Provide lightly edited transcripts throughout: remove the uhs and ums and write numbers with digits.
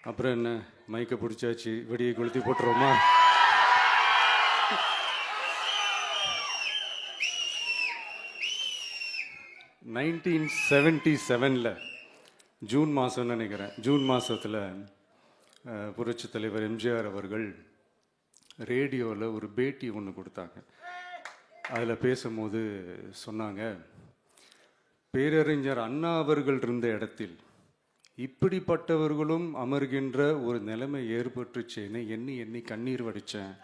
அப்புறம் என்ன, மைக்கை பிடிச்சாச்சு, வெடியை கொளுத்தி போட்டுருவோமா? (1977) ஜூன் மாதம்னு நினைக்கிறேன். ஜூன் மாதத்தில் புரட்சி தலைவர் எம்ஜிஆர் அவர்கள் ரேடியோவில் ஒரு பேட்டி ஒன்று கொடுத்தாங்க. அதில் பேசும்போது சொன்னாங்க, பேரறிஞர் அண்ணா அவர்கள் இருந்த இடத்தில் இப்படிப்பட்டவர்களும் அமர்கின்ற ஒரு நிலைமை ஏற்பட்டுச்சேன்னு எண்ணி எண்ணி கண்ணீர் வடித்தேன்.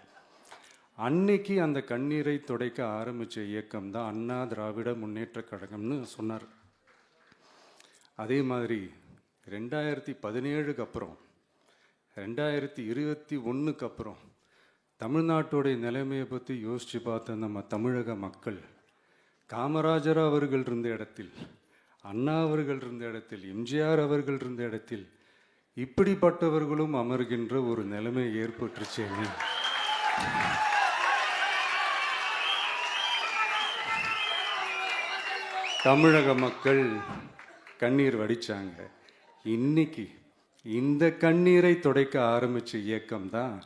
அன்னைக்கு அந்த கண்ணீரை துடைக்க ஆரம்பித்த இயக்கம் தான் அண்ணா திராவிட முன்னேற்ற கழகம்னு சொன்னார். அதே மாதிரி 2017க்கு அப்புறம் 2021க்கு அப்புறம் தமிழ்நாட்டுடைய நிலைமையை பற்றி யோசித்து பார்த்த நம்ம தமிழக மக்கள் காமராஜர் அவர்கள் இருந்த இடத்தில், அண்ணா அவர்கள் இருந்த இடத்தில், எம்ஜிஆர் அவர்கள் இருந்த இடத்தில் இப்படிப்பட்டவர்களும் அமர்கின்ற ஒரு நிலைமை ஏற்பட்டுருச்சேன்னு தமிழக மக்கள் கண்ணீர் வடித்தாங்க. இன்னைக்கு இந்த கண்ணீரை துடைக்க ஆரம்பித்த இயக்கம் தான்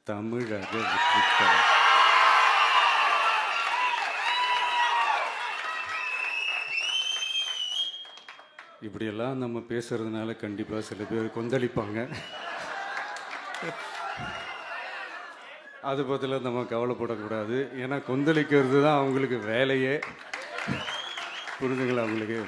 தமிழக வெற்றிக்கழகம். இப்படியெல்லாம் நம்ம பேசுறதுனால கண்டிப்பாக சில பேர் கொந்தளிப்பாங்க. அது பற்றில நம்ம கவலைப்படக்கூடாது. ஏன்னா கொந்தளிக்கிறது தான் அவங்களுக்கு வேலையே. புரிஞ்சுங்களா உங்களுக்கு?